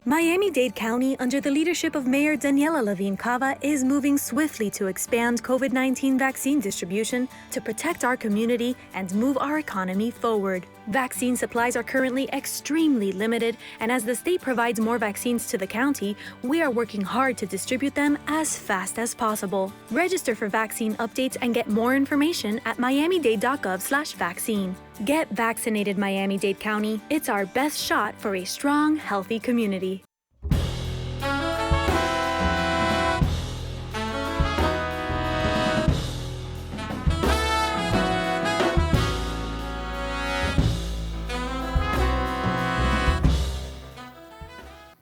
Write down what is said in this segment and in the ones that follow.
Miami-Dade County, under the leadership of Mayor Daniela Levine Cava, is moving swiftly to expand COVID-19 vaccine distribution to protect our community and move our economy forward. Vaccine supplies are currently extremely limited, and as the state provides more vaccines to the county, we are working hard to distribute them as fast as possible. Register for vaccine updates and get more information at miamidade.gov/vaccine. Get vaccinated, Miami-Dade County. It's our best shot for a strong, healthy community.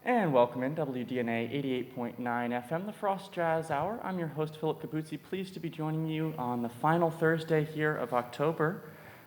And welcome in WDNA 88.9 FM, the Frost Jazz Hour. I'm your host, Philip Capuzzi, pleased to be joining you on the final Thursday here of October.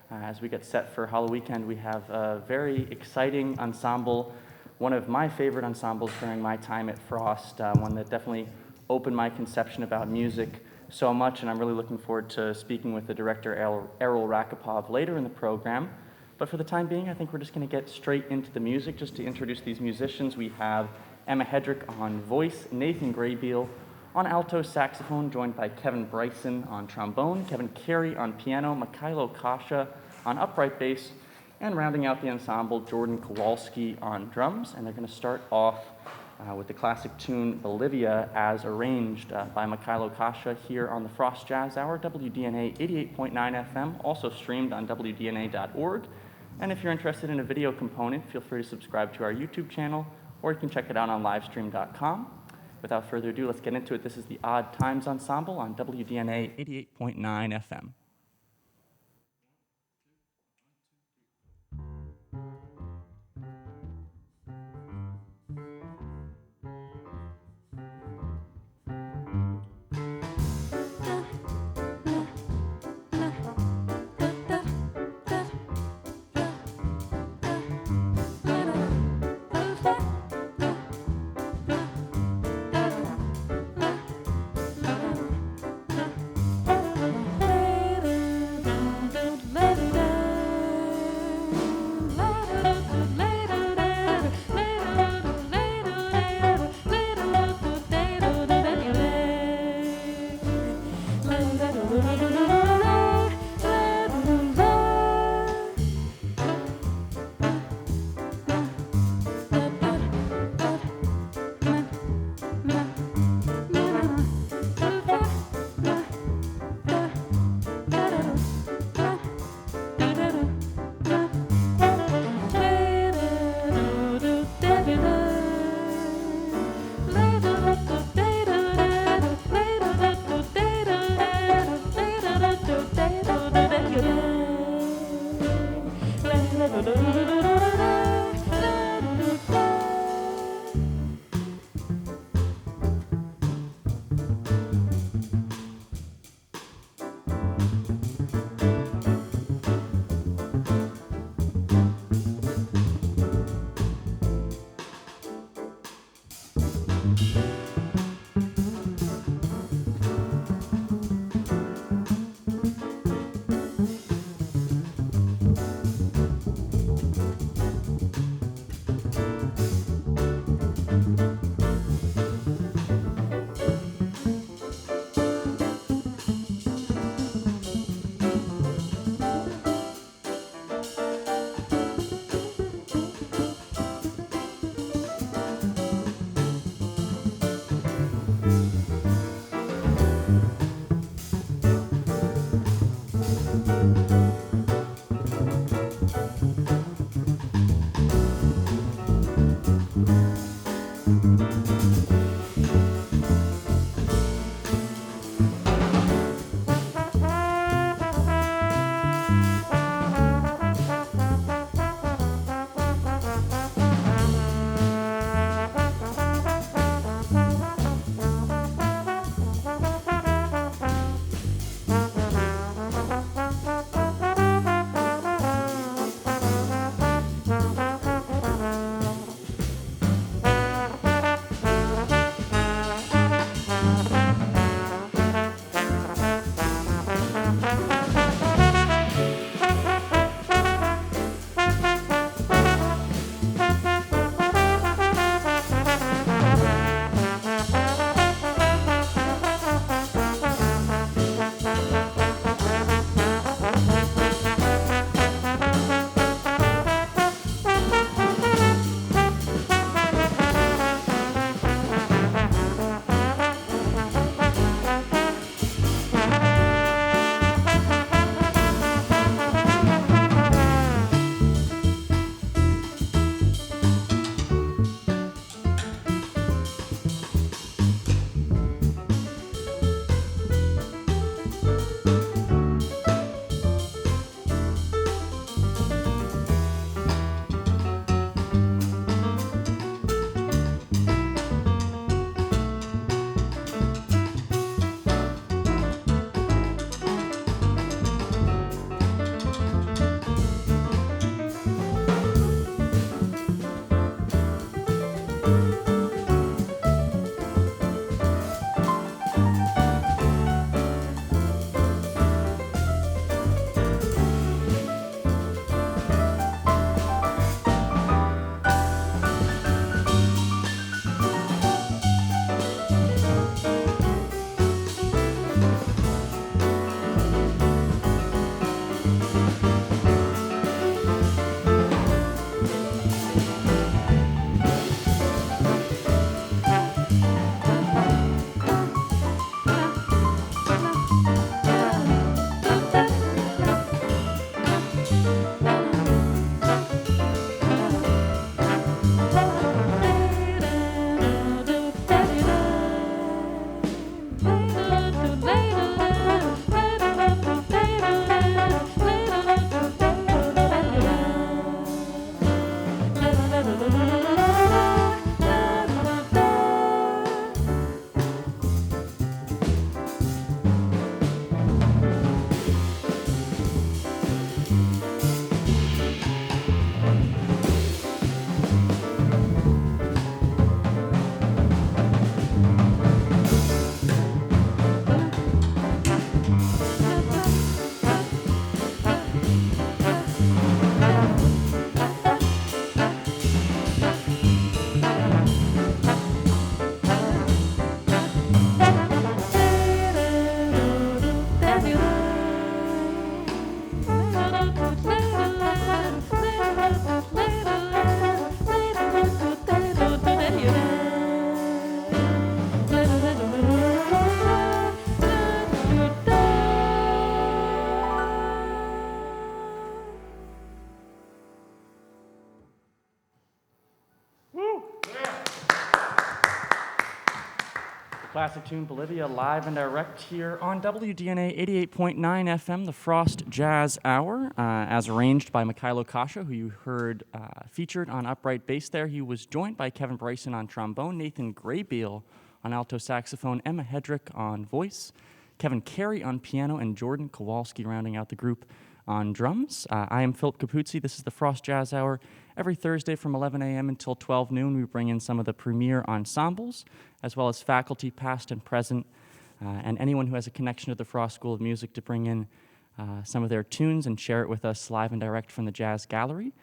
As we get set for Halloween weekend, we have a very exciting ensemble, one of my favorite ensembles during my time at Frost, one that definitely opened my conception about music so much, and I'm really looking forward to speaking with the director, Errol Rackipov, later in the program. But for the time being, I think we're just going to get straight into the music. Just to introduce these musicians, we have Emma Hedrick on voice, Nathan Graybeal on alto saxophone, joined by Kevin Bryson on trombone, Kevin Carey on piano, Mikailo Kasha on upright bass, and rounding out the ensemble, Jordan Kowalski on drums. And they're going to start off with the classic tune Bolivia, as arranged by Mikailo Kasha here on the Frost Jazz Hour, WDNA 88.9 FM, also streamed on WDNA.org. And if you're interested in a video component, feel free to subscribe to our YouTube channel, or you can check it out on livestream.com. Without further ado, let's get into it. This is the Odd Times Ensemble on WDNA 88.9 FM. Classic Tune Bolivia live and direct here on WDNA 88.9 FM, the Frost Jazz Hour, as arranged by Mikailo Kasha, who you heard featured on upright bass there. He was joined by Kevin Bryson on trombone, Nathan Graybeal on alto saxophone, Emma Hedrick on voice, Kevin Carey on piano, and Jordan Kowalski rounding out the group on drums. I am Philip Capuzzi. This is the Frost Jazz Hour. Every Thursday from 11 a.m. until 12 noon, we bring in some of the premier ensembles, as well as faculty past and present, and anyone who has a connection to the Frost School of Music to bring in some of their tunes and share it with us live and direct from the Jazz Gallery.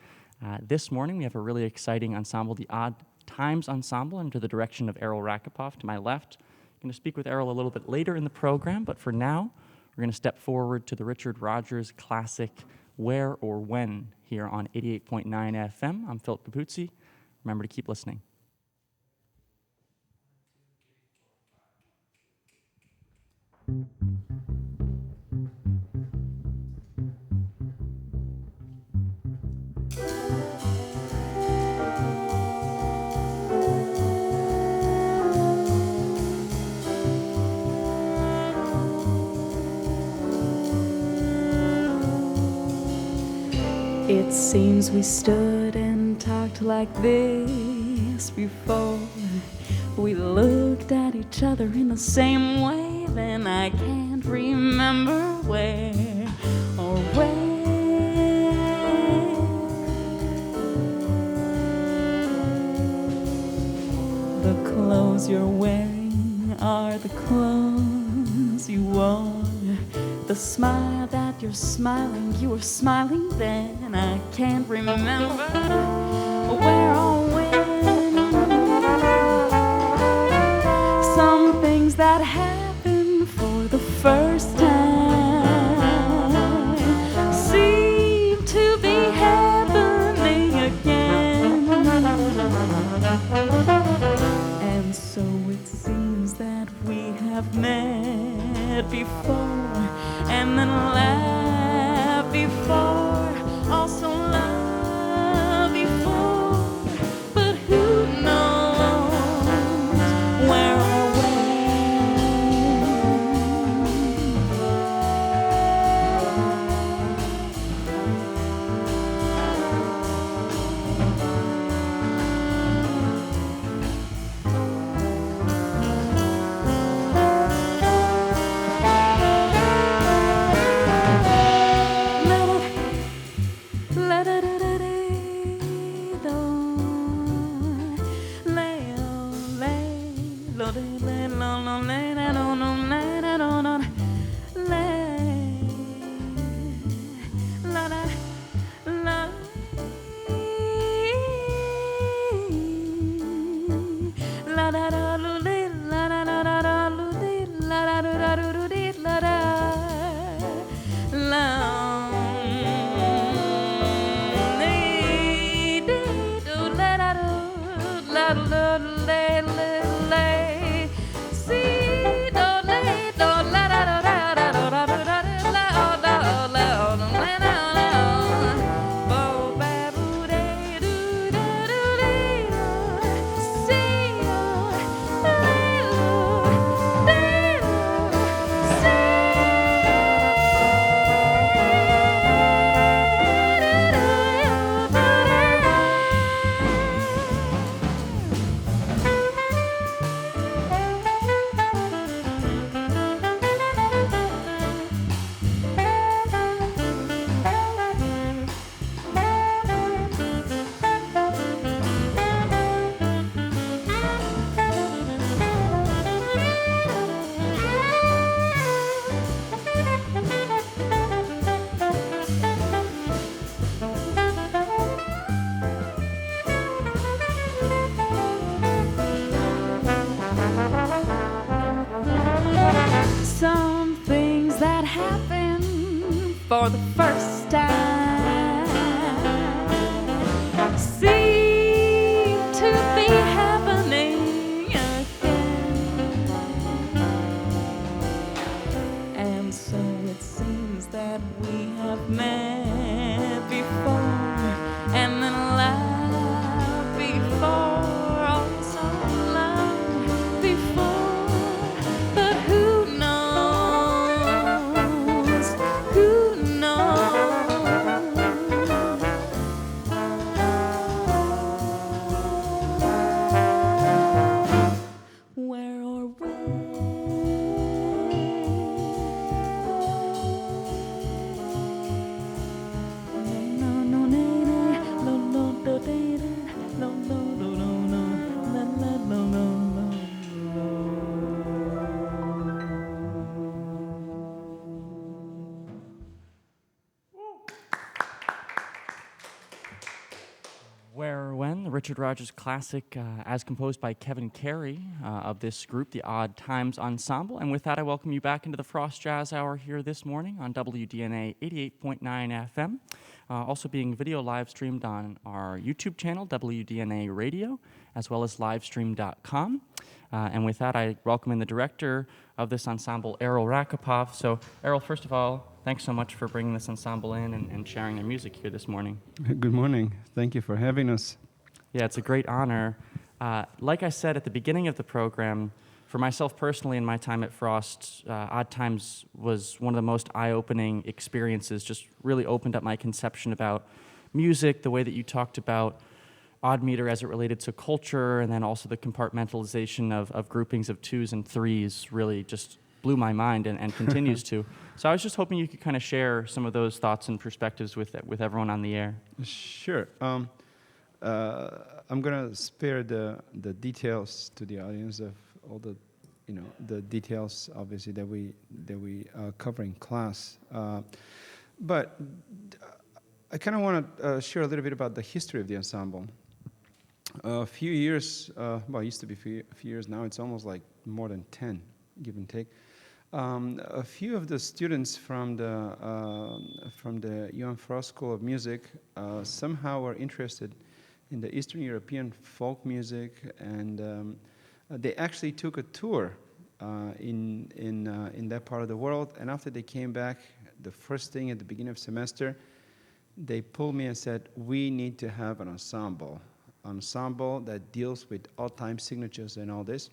This morning, we have a really exciting ensemble, the Odd Times Ensemble, under the direction of Errol Rackipov to my left. I'm going to speak with Errol a little bit later in the program, but for now, we're going to step forward to the Richard Rodgers classic, Where or When, here on 88.9 FM. I'm Philip Capuzzi. Remember to keep listening. It seems we stood and talked like this before. We looked at each other in the same way, then I can't remember where or when. The clothes you're wearing are the clothes you wore. The smile that you're smiling, you were smiling then. I can't remember where or when. Some things that happen for the first time seem to be happening again. And so it seems that we have met before, and then laugh before, also love before, but who knows where or for the first time seem to be happening again. And so it seems that we have met before, and then laughed before, also loved before, Richard Rodgers classic as composed by Kevin Carey of this group, the Odd Times Ensemble. And with that, I welcome you back into the Frost Jazz Hour here this morning on WDNA 88.9 FM. Also being video live streamed on our YouTube channel, WDNA Radio, as well as livestream.com. And with that, I welcome in the director of this ensemble, Errol Rackipov. So, Errol, first of all, thanks so much for bringing this ensemble in and sharing their music here this morning. Good morning. Thank you for having us. Yeah, it's a great honor. Like I said at the beginning of the program, for myself personally in my time at Frost, Odd Times was one of the most eye-opening experiences, just really opened up my conception about music, the way that you talked about odd meter as it related to culture, and then also the compartmentalization of groupings of twos and threes really just blew my mind and continues to. So I was just hoping you could kind of share some of those thoughts and perspectives with everyone on the air. Sure. I'm going to spare the details to the audience of all the, the details obviously that we cover in class. But I kind of want to share a little bit about the history of the ensemble. A few years, well, it used to be a few years. Now it's almost like more than 10, give and take. A few of the students from the UM Frost School of Music somehow were interested in the Eastern European folk music, and they actually took a tour in that part of the world. And after they came back, the first thing at the beginning of semester, they pulled me and said, "We need to have an ensemble that deals with odd time signatures and all this."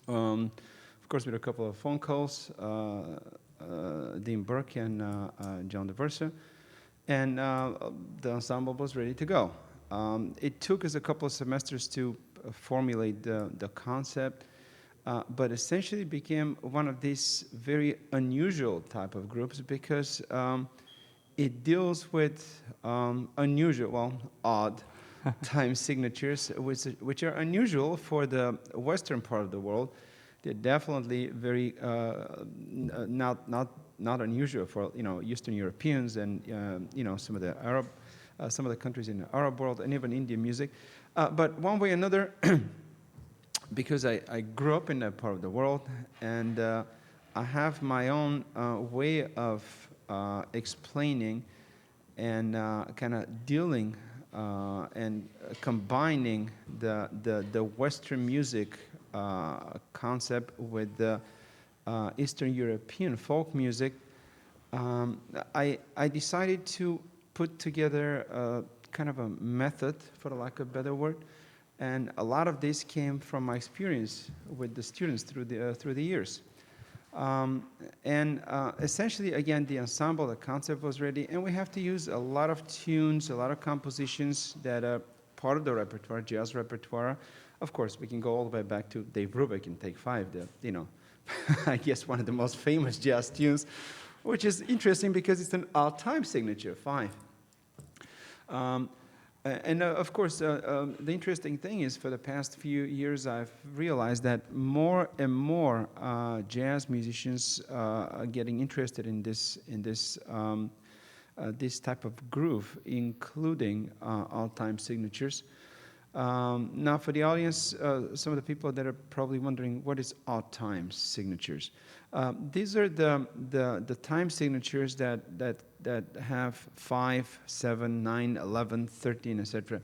Of course, with a couple of phone calls, Dean Burke and John DeVersa, and the ensemble was ready to go. It took us a couple of semesters to formulate the concept, but essentially became one of these very unusual type of groups because it deals with odd time signatures, which are unusual for the Western part of the world. They're definitely very not unusual for Eastern Europeans and some of the countries in the Arab world and even Indian music. But one way or another, because I grew up in that part of the world, and I have my own way of explaining and kind of dealing and combining the Western music concept with the Eastern European folk music. I decided to put together kind of a method, for the lack of a better word, and a lot of this came from my experience with the students through the years. Essentially, again, the ensemble, the concept was ready, and we have to use a lot of tunes, a lot of compositions that are part of the repertoire, jazz repertoire. Of course, we can go all the way back to Dave Brubeck in Take 5, I guess one of the most famous jazz tunes, which is interesting because it's an all-time signature, 5. Of course, the interesting thing is for the past few years, I've realized that more and more jazz musicians are getting interested in this type of groove, including all-time signatures. Now, for the audience, some of the people that are probably wondering, what is odd time signatures? These are the time signatures that have 5, 7, 9, 11, 13, etc.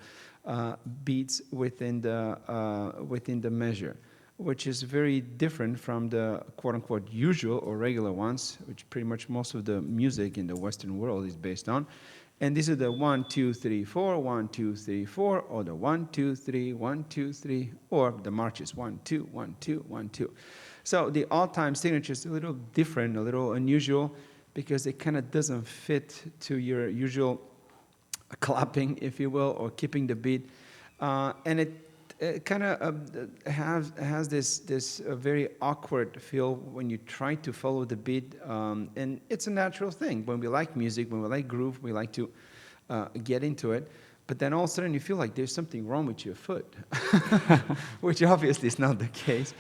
Beats within the measure, which is very different from the quote-unquote usual or regular ones, which pretty much most of the music in the Western world is based on. And these are the 1, 2, 3, 4, 1, 2, 3, 4, or the 1, 2, 3, 1, 2, 3, or the marches 1, 2, 1, 2, 1, 2. So the all-time signature is a little different, a little unusual, because it kind of doesn't fit to your usual clapping, if you will, or keeping the beat, and it kind of has this very awkward feel when you try to follow the beat, and it's a natural thing. When we like music, when we like groove, we like to get into it. But then all of a sudden you feel like there's something wrong with your foot, which obviously is not the case.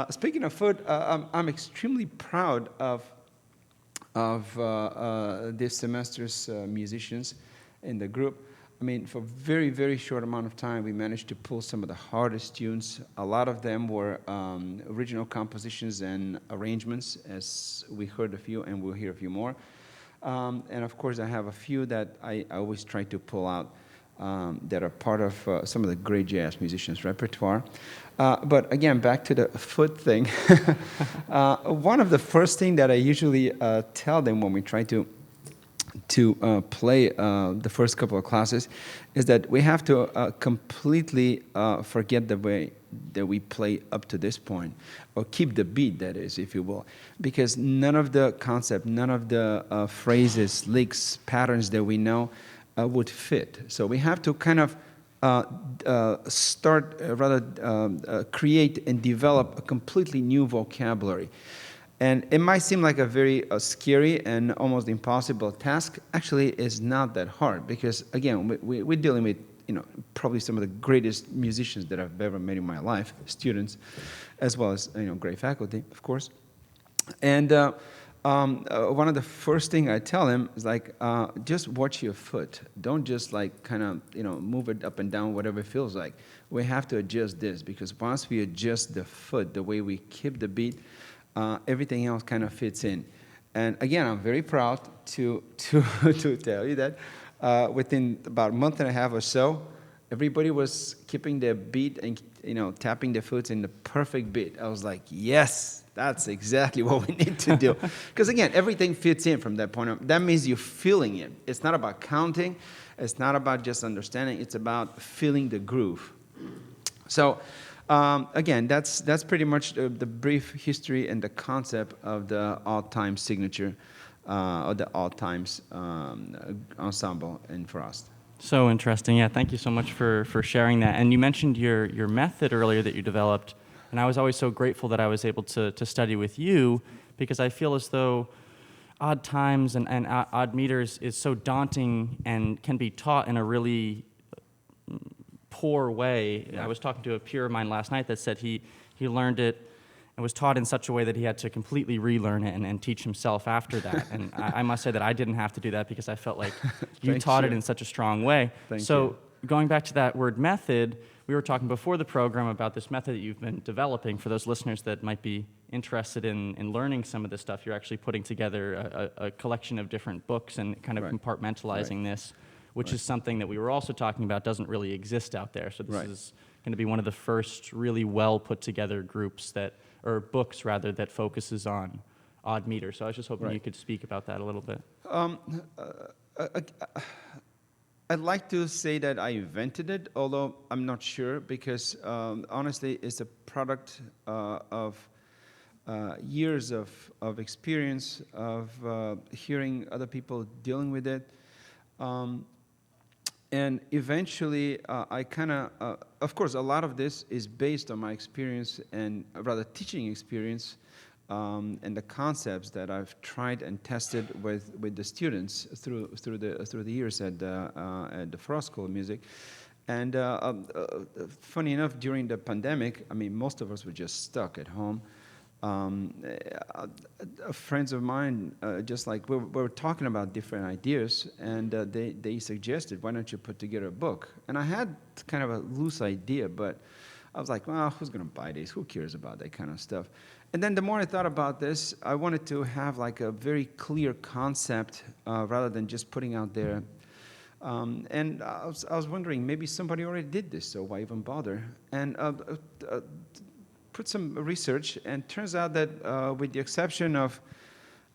Speaking of foot, I'm extremely proud of this semester's musicians in the group. I mean, for very, very short amount of time, we managed to pull some of the hardest tunes. A lot of them were original compositions and arrangements, as we heard a few, and we'll hear a few more. And of course, I have a few that I always try to pull out that are part of some of the great jazz musicians' repertoire. But again, back to the foot thing. One of the first things that I usually tell them when we try to play the first couple of classes is that we have to completely forget the way that we play up to this point, or keep the beat, that is, if you will, because none of the concept, none of the phrases, licks, patterns that we know would fit. So we have to kind of create and develop a completely new vocabulary. And it might seem like a very scary and almost impossible task. Actually, it's not that hard because, again, we're dealing with, probably some of the greatest musicians that I've ever met in my life, students, as well as, great faculty, of course. And one of the first things I tell them is like, just watch your foot. Don't just like kind of, move it up and down, whatever it feels like. We have to adjust this because once we adjust the foot, the way we keep the beat, everything else kind of fits in. And again, I'm very proud to tell you that within about a month and a half or so, everybody was keeping their beat and tapping their foot in the perfect beat. I was like, yes, that's exactly what we need to do. Because again, everything fits in from that point on. That means you're feeling it. It's not about counting. It's not about just understanding. It's about feeling the groove. So again, that's pretty much the brief history and the concept of the Odd Times signature, or the Odd Times Ensemble in Frost. So interesting. Yeah, thank you so much for sharing that. And you mentioned your method earlier that you developed, and I was always so grateful that I was able to study with you, because I feel as though odd times and odd meters is so daunting and can be taught in a really poor way. Yeah. I was talking to a peer of mine last night that said he learned it and was taught in such a way that he had to completely relearn it and teach himself after that. And I must say that I didn't have to do that because I felt like you taught it in such a strong way. Thank so you. Going back to that word method, we were talking before the program about this method that you've been developing. For those listeners that might be interested in learning some of this stuff, you're actually putting together a collection of different books and kind of compartmentalizing this, which is something that we were also talking about doesn't really exist out there. So this is going to be one of the first really well put together groups or books rather, that focuses on odd meter. So I was just hoping you could speak about that a little bit. I'd like to say that I invented it, although I'm not sure, because honestly, it's a product of years of experience, of hearing other people dealing with it. And eventually, I kind of course, a lot of this is based on my experience and rather teaching experience and the concepts that I've tried and tested with the students through the years at the Frost School of Music. And funny enough, during the pandemic, I mean, most of us were just stuck at home. Friends of mine, just like we were talking about different ideas, and they suggested, why don't you put together a book? And I had kind of a loose idea, but I was like, well, who's going to buy these? Who cares about that kind of stuff? And then the more I thought about this, I wanted to have like a very clear concept rather than just putting out there. And I was wondering, maybe somebody already did this, so why even bother? And put some research, and turns out that with the exception of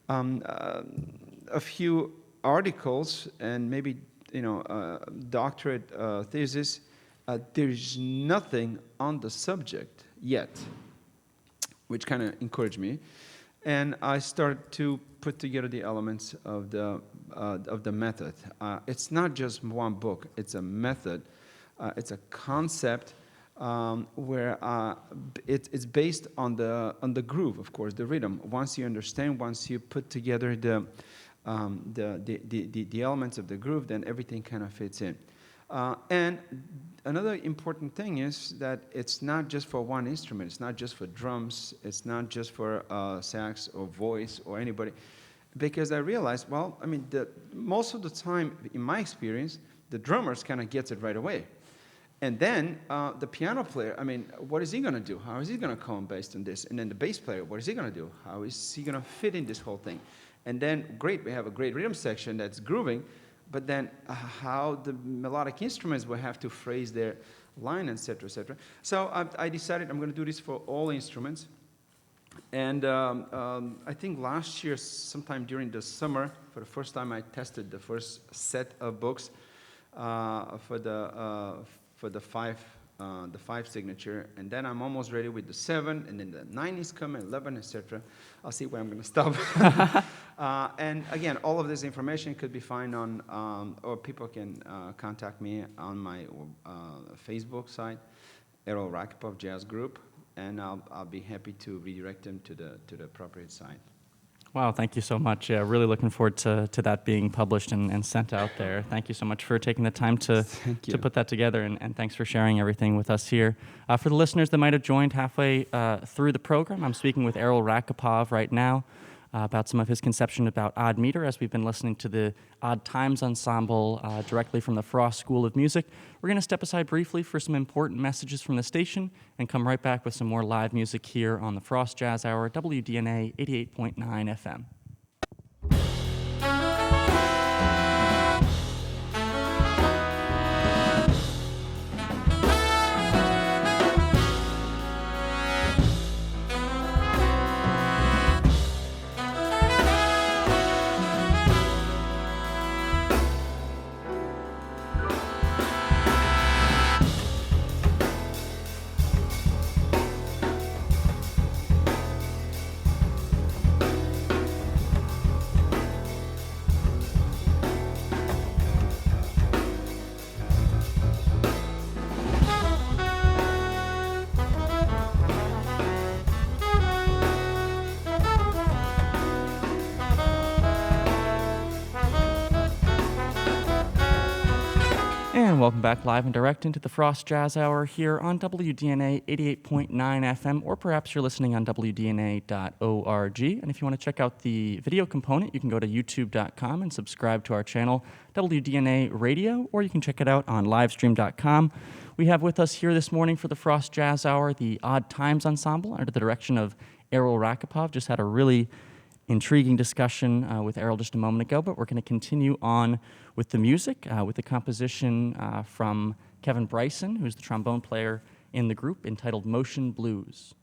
a few articles and maybe doctorate thesis, there's nothing on the subject yet, which kind of encouraged me. And I started to put together the elements of the method. It's not just one book; it's a method. It's a concept. Where it's based on the groove, of course, the rhythm. Once you understand, once you put together the elements of the groove, then everything kind of fits in. And another important thing is that it's not just for one instrument. It's not just for drums. It's not just for sax or voice or anybody. Because I realized, well, I mean, most of the time, in my experience, The drummers kind of gets it right away. And then the piano player, I mean, what is he going to do? How is he going to come based on this? And then the bass player, what is he going to do? How is he going to fit in this whole thing? And then, great, we have a great rhythm section that's grooving, but then how the melodic instruments will have to phrase their line, et cetera, et cetera. So I decided I'm going to do this for all instruments. And I think last year, sometime during the summer, for the first time, I tested the first set of books for the five signature, and then I'm almost ready with the 7, and then the 9 is coming, 11, etc. I'll see where I'm going to stop. And again, all of this information could be found on, or people can contact me on my Facebook site, Errol Rackipov Jazz Group, and I'll be happy to redirect them to the appropriate site. Wow, thank you so much. Yeah, really looking forward to that being published and sent out there. Thank you so much for taking the time to put that together, and thanks for sharing everything with us here. For the listeners that might have joined halfway through the program, I'm speaking with Errol Rackipov right now about some of his conception about odd meter, as we've been listening to the Odd Times Ensemble directly from the Frost School of Music. We're going to step aside briefly for some important messages from the station and come right back with some more live music here on the Frost Jazz Hour, WDNA 88.9 FM. And welcome back live and direct into the Frost Jazz Hour here on WDNA 88.9 FM, or perhaps you're listening on WDNA.org. And if you want to check out the video component, you can go to youtube.com and subscribe to our channel, WDNA Radio, or you can check it out on livestream.com. We have with us here this morning for the Frost Jazz Hour the Odd Times Ensemble under the direction of Errol Rackipov. Just had a really intriguing discussion with Errol just a moment ago, but we're going to continue on with the music, with the composition from Kevin Bryson, who's the trombone player in the group, entitled Motion Blues.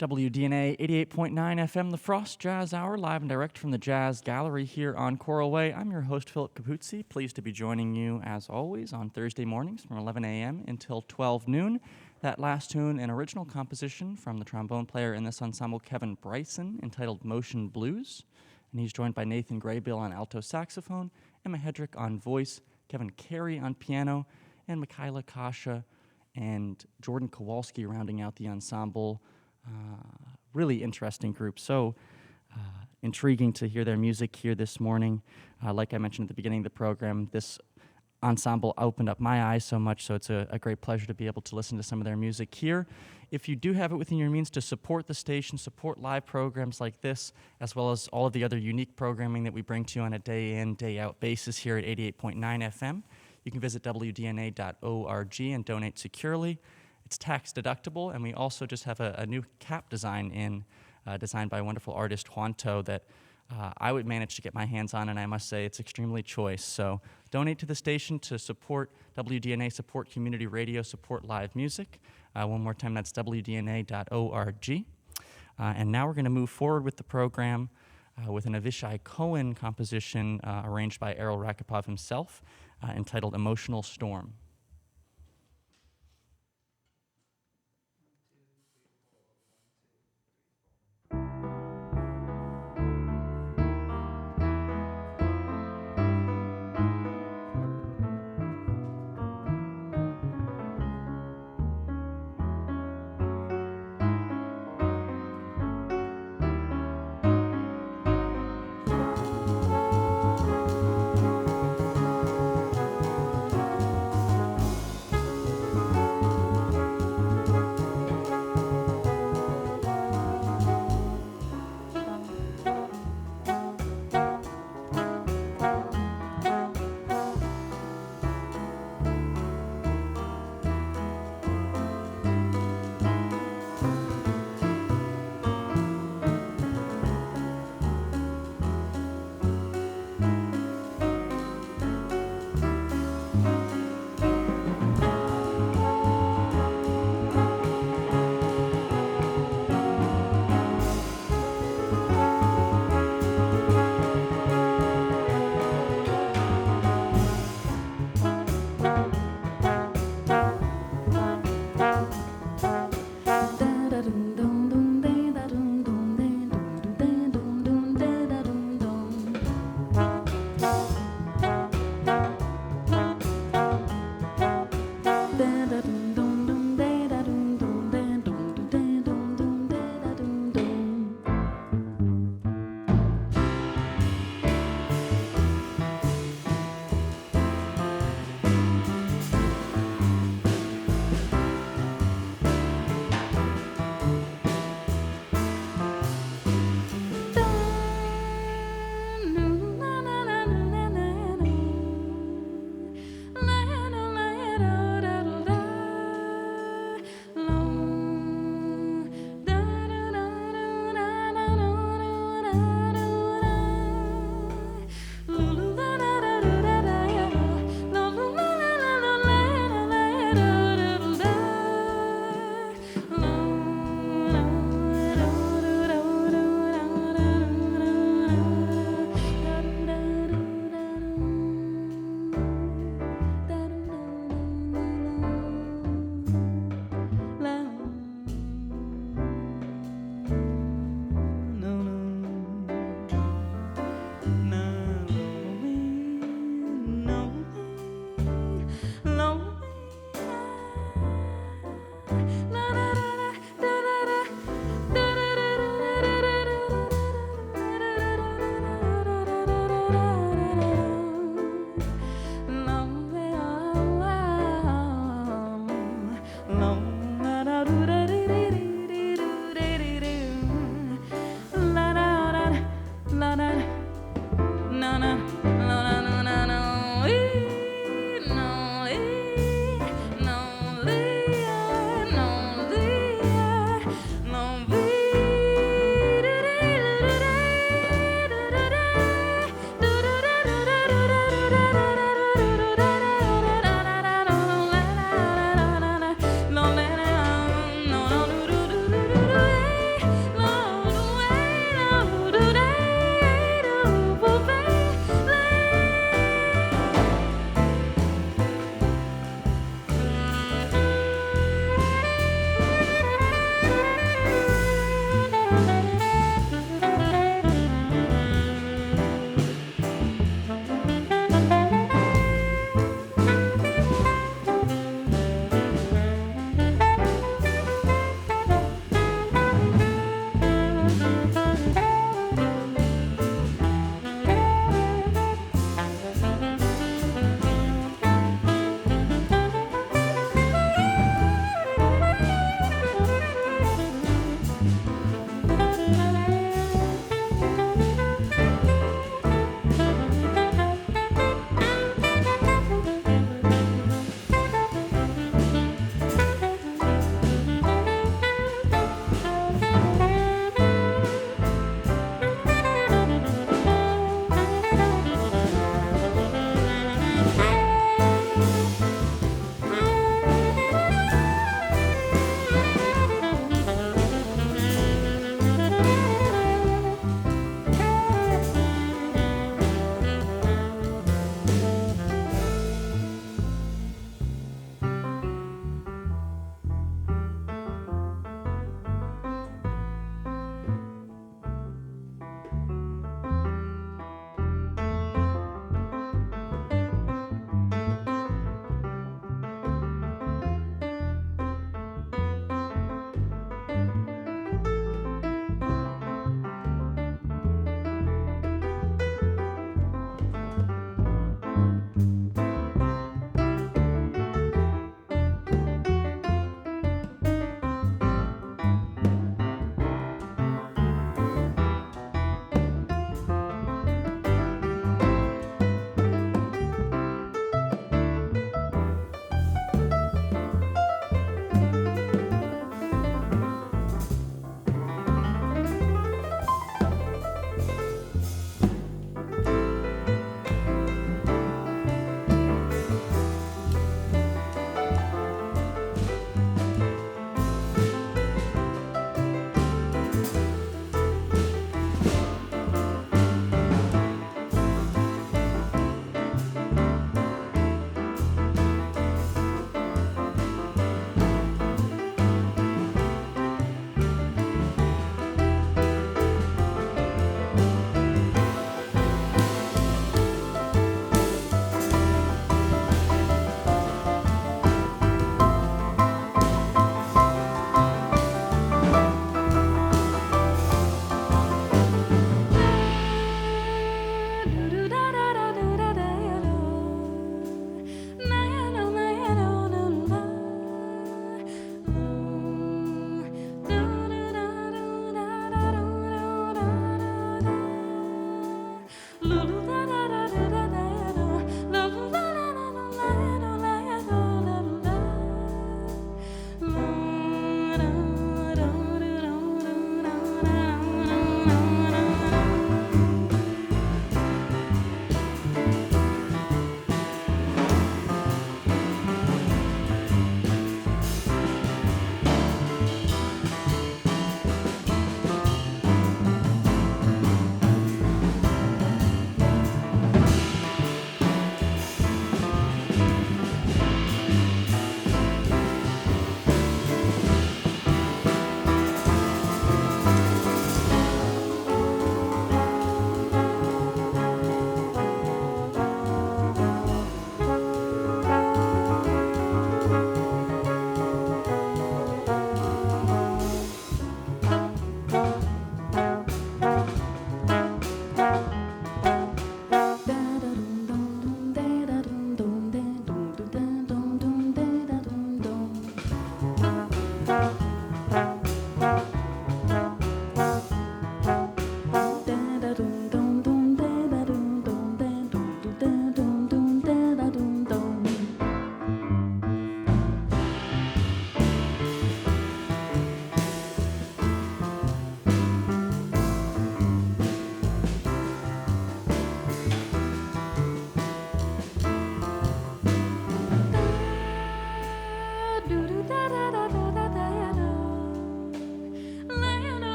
WDNA 88.9 FM, the Frost Jazz Hour, live and direct from the Jazz Gallery here on Coral Way. I'm your host, Philip Capuzzi. Pleased to be joining you, as always, on Thursday mornings from 11 a.m. until 12 noon. That last tune, an original composition from the trombone player in this ensemble, Kevin Bryson, entitled Motion Blues. And he's joined by Nathan Graybeal on alto saxophone, Emma Hedrick on voice, Kevin Carey on piano, and Mikailo Kasha and Jordan Kowalski rounding out the ensemble. Really interesting group. So intriguing to hear their music here this morning. Like I mentioned at the beginning of the program, this ensemble opened up my eyes so much, so it's a great pleasure to be able to listen to some of their music here. If you do have it within your means to support the station, support live programs like this, as well as all of the other unique programming that we bring to you on a day-in, day-out basis here at 88.9 FM, you can visit WDNA.org and donate securely. It's tax deductible, and we also just have a new cap design designed by a wonderful artist, Juanto, that I would manage to get my hands on, and I must say it's extremely choice. So donate to the station to support WDNA, support community radio, support live music. One more time, that's WDNA.org. And now we're going to move forward with the program with an Avishai Cohen composition arranged by Errol Rackipov himself, entitled Emotional Storm.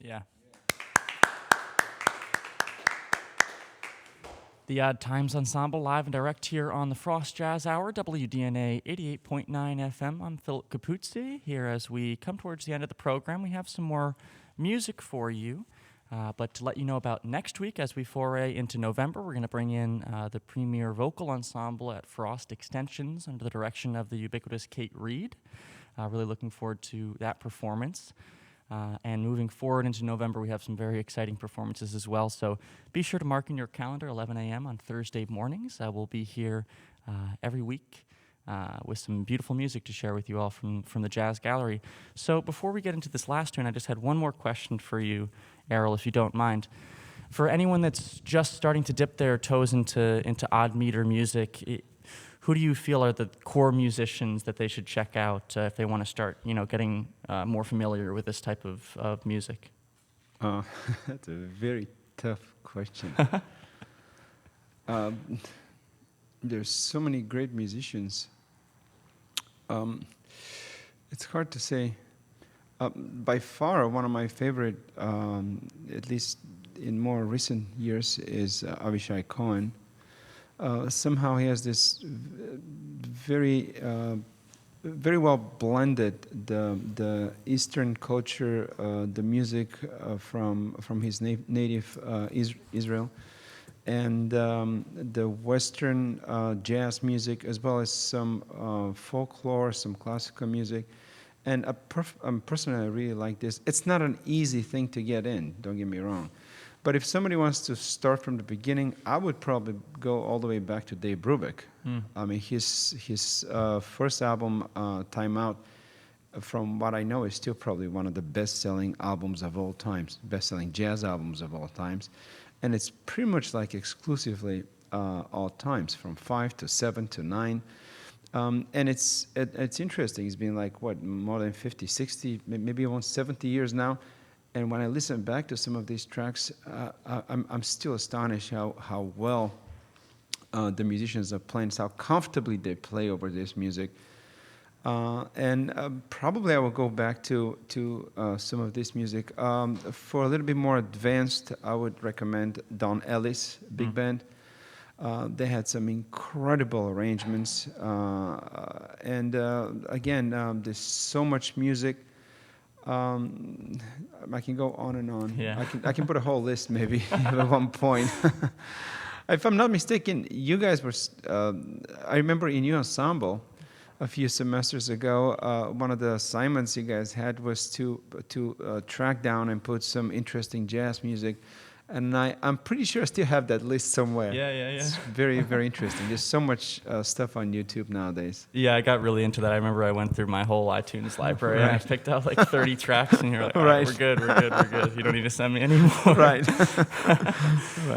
Yeah. The Odd Times Ensemble, live and direct here on the Frost Jazz Hour, WDNA 88.9 FM. I'm Philip Capuzzi. Here as we come towards the end of the program, we have some more music for you. But to let you know about next week, as we foray into November, we're going to bring in the premier vocal ensemble at Frost Extensions under the direction of the ubiquitous Kate Reed. Really looking forward to that performance. And moving forward into November, we have some very exciting performances as well. So be sure to mark in your calendar 11 a.m. on Thursday mornings. We'll be here every week with some beautiful music to share with you all from the Jazz Gallery. So before we get into this last tune, I just had one more question for you, Errol, if you don't mind. For anyone that's just starting to dip their toes into odd meter music, who do you feel are the core musicians that they should check out if they want to start, getting more familiar with this type of music? That's a very tough question. There's so many great musicians. It's hard to say. By far, one of my favorite, at least in more recent years, is Avishai Cohen. Somehow he has this very well blended the Eastern culture, the music from his native Israel, and the Western jazz music, as well as some folklore, some classical music. And personally, I really like this. It's not an easy thing to get in, don't get me wrong. But if somebody wants to start from the beginning, I would probably go all the way back to Dave Brubeck. I mean, his first album, Time Out, from what I know, is still probably one of the best-selling albums of all times, best-selling jazz albums of all times. And it's pretty much like exclusively all times, from 5 to 7 to 9. And it's interesting. It's been like, more than 50, 60, maybe almost 70 years now. And when I listen back to some of these tracks, I'm still astonished how well the musicians are playing, how comfortably they play over this music. And probably I will go back to some of this music. For a little bit more advanced, I would recommend Don Ellis Big Band. They had some incredible arrangements. And again, there's so much music. I can go on and on. Yeah. I can put a whole list maybe at one point. If I'm not mistaken, you guys were. I remember in your ensemble a few semesters ago, one of the assignments you guys had was to track down and put some interesting jazz music. And I'm pretty sure I still have that list somewhere. Yeah. It's very, very interesting. There's so much stuff on YouTube nowadays. Yeah, I got really into that. I remember I went through my whole iTunes library and I picked out like 30 tracks, and you're like, all right, we're good. You don't need to send me any more. Right.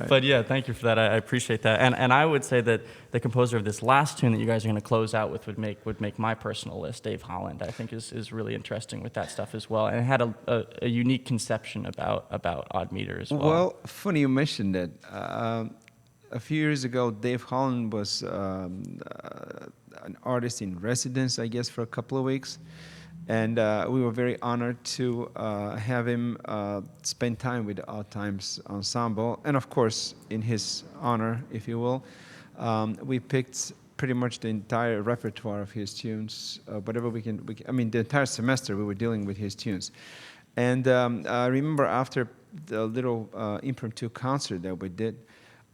But yeah, thank you for that. I appreciate that. And I would say that the composer of this last tune that you guys are going to close out with would make my personal list. Dave Holland, I think, is really interesting with that stuff as well. And it had a unique conception about odd meter as well. Well, funny you mentioned that. A few years ago, Dave Holland was an artist in residence, I guess, for a couple of weeks. And we were very honored to have him spend time with the Odd Times Ensemble. And of course, in his honor, if you will, we picked pretty much the entire repertoire of his tunes, whatever we can. I mean, the entire semester we were dealing with his tunes. And I remember after the little impromptu concert that we did,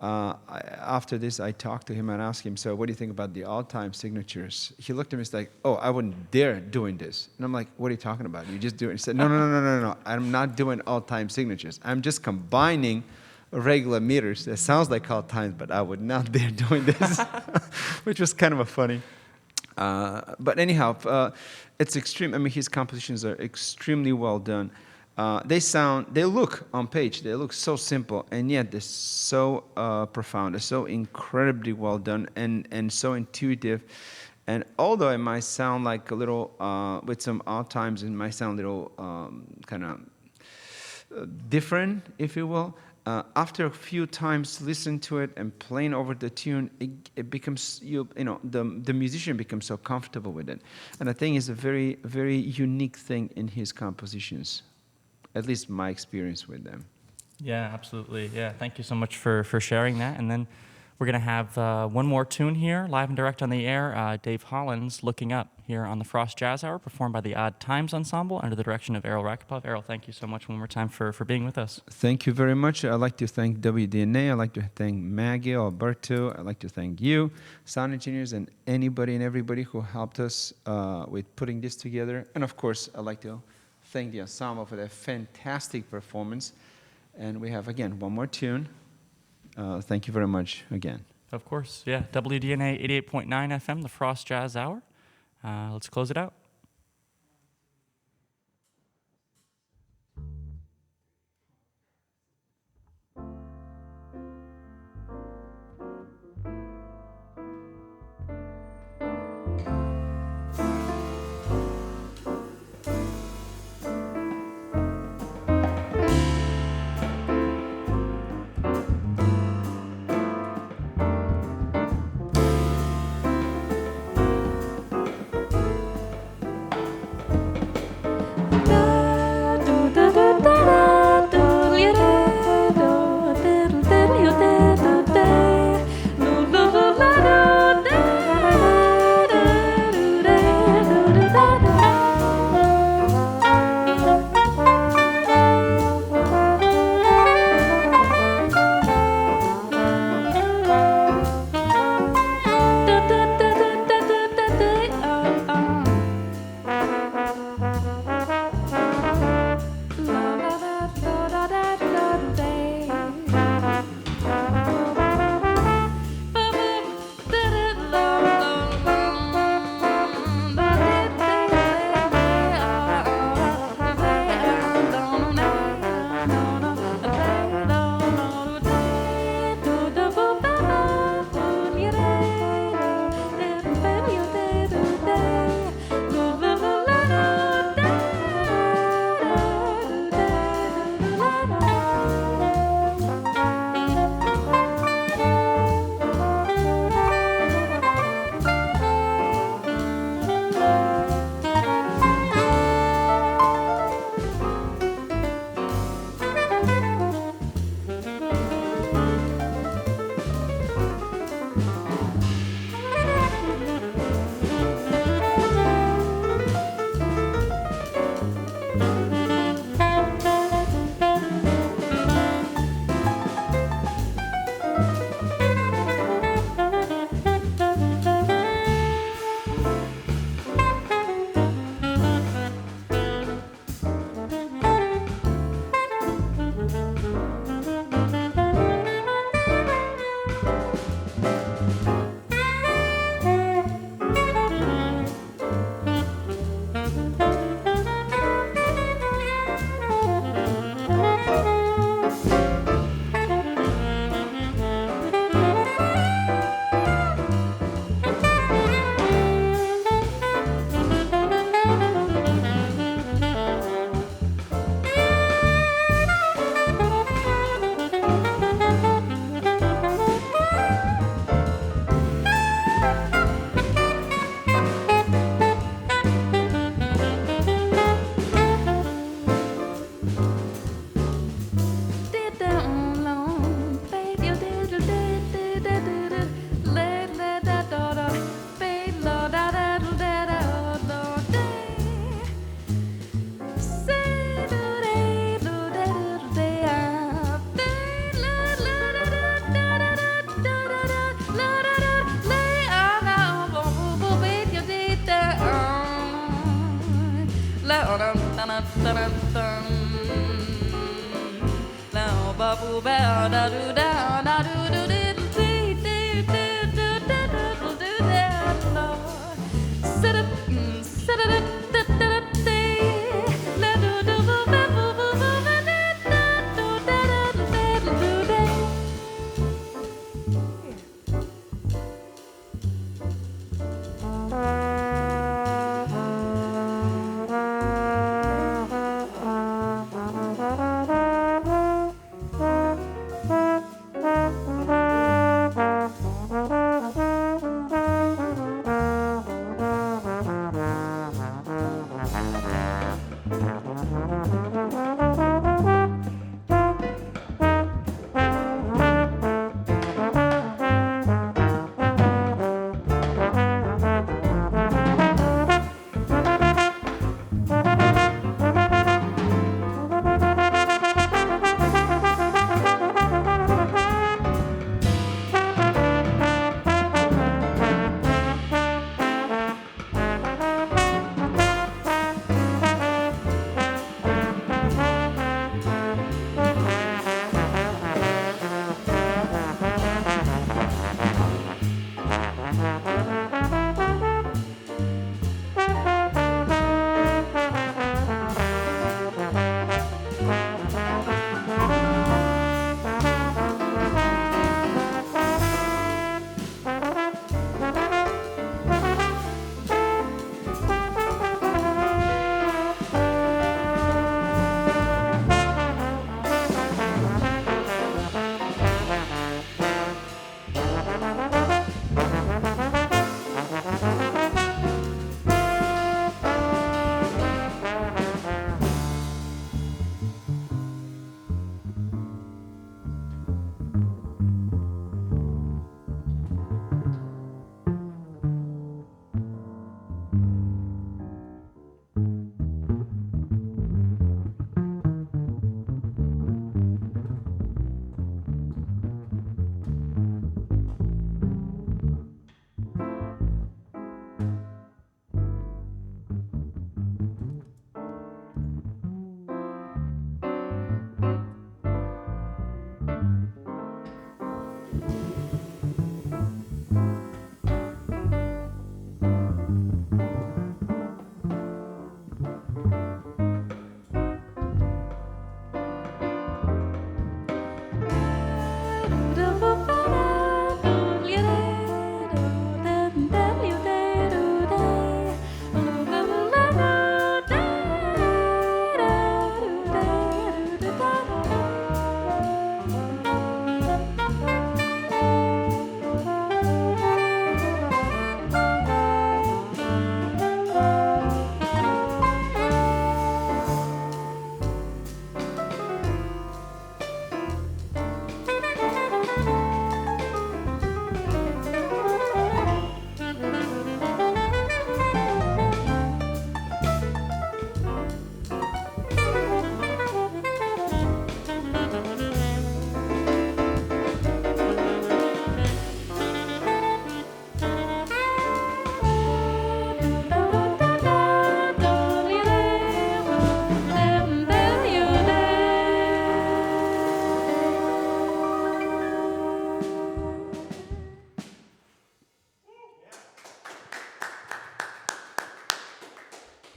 after this, I talked to him and asked him, so what do you think about the all-time signatures? He looked at me and was like, oh, I wouldn't dare doing this. And I'm like, what are you talking about? You just do it. He said, no. I'm not doing all-time signatures. I'm just combining regular meters. That sounds like all times, but I would not dare doing this, which was kind of a funny. But anyhow, it's extreme. I mean, his compositions are extremely well done. They look on page, they look so simple, and yet they're so profound. They're so incredibly well done and so intuitive. And although it might sound like a little, with some odd times, it might sound a little kind of different, if you will. After a few times listen to it and playing over the tune, it becomes the musician becomes so comfortable with it, and I think it's a very, very unique thing in his compositions, at least my experience with them. Yeah, absolutely. Yeah, thank you so much for sharing that. And then we're going to have one more tune here, live and direct on the air. Dave Holland's Looking Up here on the Frost Jazz Hour, performed by the Odd Times Ensemble under the direction of Errol Rackipov. Errol, thank you so much one more time for being with us. Thank you very much. I'd like to thank WDNA. I'd like to thank Maggie, Alberto. I'd like to thank you, sound engineers, and anybody and everybody who helped us with putting this together. And of course, I'd like to thank the ensemble for their fantastic performance. And we have, again, one more tune. Thank you very much again. Of course, yeah. WDNA 88.9 FM, the Frost Jazz Hour. Let's close it out.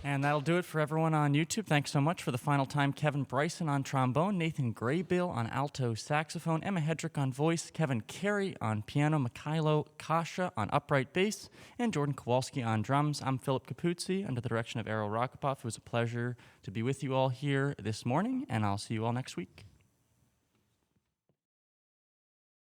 And that'll do it for everyone on YouTube. Thanks so much. For the final time, Kevin Bryson on trombone, Nathan Graybeal on alto saxophone, Emma Hedrick on voice, Kevin Carey on piano, Mikailo Kasha on upright bass, and Jordan Kowalski on drums. I'm Philip Capuzzi, under the direction of Errol Rackipov. It was a pleasure to be with you all here this morning, and I'll see you all next week.